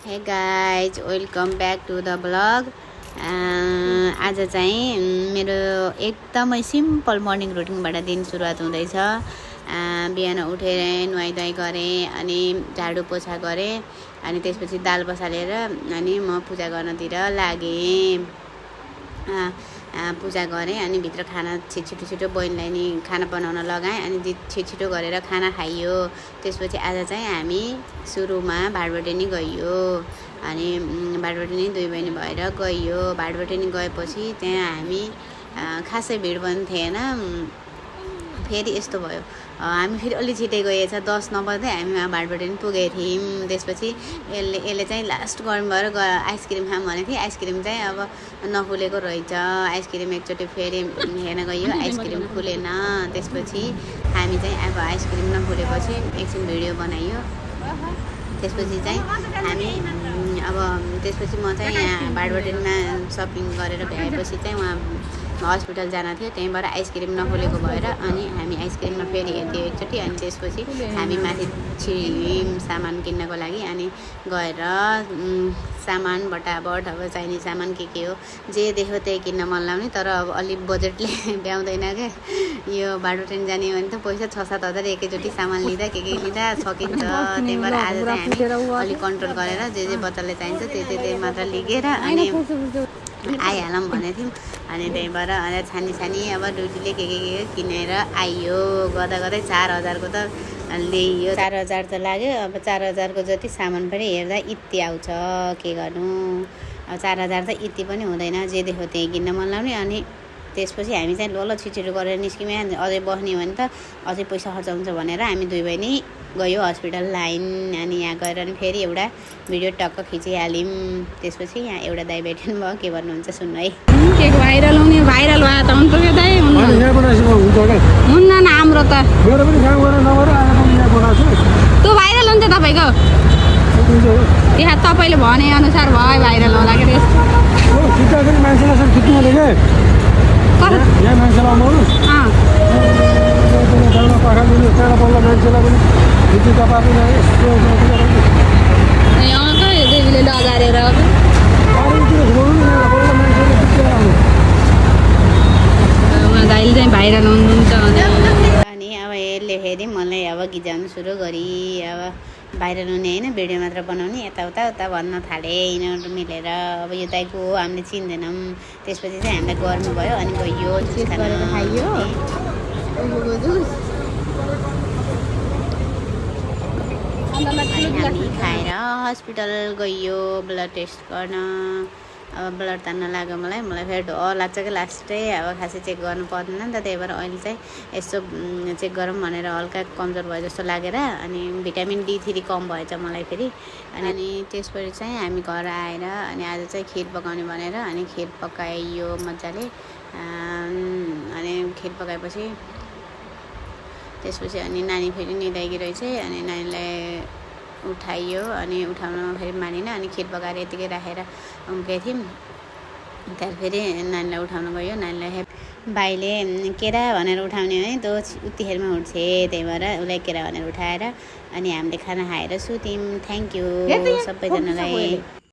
हे guys welcome back to the blog. आज चाहिँ मेरो एकदमै सिम्पल मर्निङ रुटिनबाट दिन सुरुवात हुँदैछ। बिहान उठेर नुहाइधुवाइ गरेँ अनि झाडु पोछा गरेँ अनि त्यसपछि दाल बसालेर अनि म पूजा गर्नतिर लागेँ। पूजा गरेँ अनि भित्र खाना छिटो बहिनीलाई नि खाना बनाउन लगाएँ अनि छिटो गरेर खाना खाइयो। त्यसपछि आज चाहिँ हामी सुरुमा भाटबटेनी गइयो अनि भाटबटेनी दुई बहिनी भएर गइयो। भाटबटेनी गएपछि त्यहाँ हामी खासै भिड पनि थिएन। फेरि यस्तो भयो, हामी फेरि अलि छिटै गएछ, 10 नबज्दै हामी भाटबटेनी पुगेको थियौँ। त्यसपछि यसले चाहिँ लास्ट गर्मी भएर आइसक्रिम खाऊँ भनेको थिएँ। आइसक्रिम चाहिँ अब नफुलेको रहेछ। आइसक्रिम एकचोटि फेरि हेर्न गइयो, आइसक्रिम फुलेन। त्यसपछि हामी चाहिँ अब आइसक्रिम नफुलेपछि एकछिन भिडियो बनाइयो। त्यसपछि चाहिँ हामी त्यसपछि म चाहिँ यहाँ भाटबटेनीमा सपिङ गरेर भ्याएपछि चाहिँ उहाँ हस्पिटल जान थियो, त्यहीँबाट आइसक्रिम नफुलेको भएर अनि हामी आइसक्रिममा फेरि हेरिदियो एकचोटि। अनि त्यसपछि हामी माथि छिर्यौँ सामान किन्नको लागि। अनि गएर सामान बटाबट अब चाहिने सामान के हो जे देख्यो त्यही किन्न मन लाग्ने, तर अब अलिक बजेटले भ्याउँदैन क्या। यो भाटबटेनी जाने भने त पैसा 6-7 हजार एकैचोटि सामान लिँदा के लिँदा सकिन्छ। त्यही भएर आज चाहिँ हामी अलिक कन्ट्रोल गरेर जे बच्चाले चाहिन्छ त्यो मात्र लिएर अनि आइहालौँ भनेको थियौँ। अनि त्यही भएर छानी अब ड्युटीले के किनेर आइयो। गर्दै 4000को त ल्याइयो। 4000 त लाग्यो। अब 4000को जति सामान पनि हेर्दा इत्ति आउँछ, के गर्नु। अब 4000 त इत्ति पनि हुँदैन, जे देख्यो त्यही किन्न मन लाग्ने। अनि त्यसपछि हामी चाहिँ ल छिटो गरेर निस्क्यौँ। अझै बस्ने हो भने त अझै पैसा खर्च हुन्छ भनेर हामी दुई बहिनी गयो हस्पिटल लाइन। अनि यहाँ गएर अनि फेरि एउटा भिडियो टक्क खिचिहाल्यौँ। त्यसपछि यहाँ एउटा दाइ बैठ्नु भयो, के भन्नुहुन्छ सुन्नु है। के भाइरल हुने भाइरल भयो त हुन्छ के दाइ हुन्न न हाम्रो त त्यो भाइरल हुन्छ तपाईँको यहाँ तपाईँले भने अनुसार भयो भाइरल होला के देवीले लगारेर दाइले चाहिँ भाइरल हुनुहुन्छ अनि अब यसले फेरि मलाई अब गिजाउनु सुरु गरी। अब भाइरल हुने होइन, भिडियो मात्र बनाउने, यताउता भन्न थाले यिनीहरू मिलेर। अब यो दाइको हो, हामीले चिन्दैनौँ। त्यसपछि चाहिँ हामीलाई गर्नु भयो अनि गइयो जुस खाइयो। अनि हामी खाएर हस्पिटल गइयो ब्लड टेस्ट गर्न। अब ब्लड तान्न लाग्यो मलाई फेरि डर लाग्छ कि लास्टै अब खासै चेक गर्नु पर्दैन नि त। त्यही भएर अहिले चाहिँ यसो चेक गरौँ भनेर हल्का कमजोर भयो जस्तो लागेर अनि भिटामिन D3 कम भएछ मलाई फेरि। अनि त्यसपछि चाहिँ हामी घर आएर अनि आज चाहिँ खिर पकाउने भनेर अनि खिर पकाइयो मजाले। अनि खिर पकाएपछि त्यसपछि अनि नानी फेरि निदाइकी रहेछ। अनि नानीलाई उठाइयो अनि उठाउन फेरि मानिन। अनि खिर पकाएर यतिकै राखेर उम्केको थियौँ। त्यहाँदेखि फेरि नानीलाई उठाउन गयो। नानीलाई भाइले केरा भनेर उठाउने है, त्यो उतिखेरमा उठ्छे। त्यही भएर उसलाई केरा भनेर उठाएर अनि हामीले खाना खाएर सुत्यौँ। थ्याङ्क यू सबैजनालाई।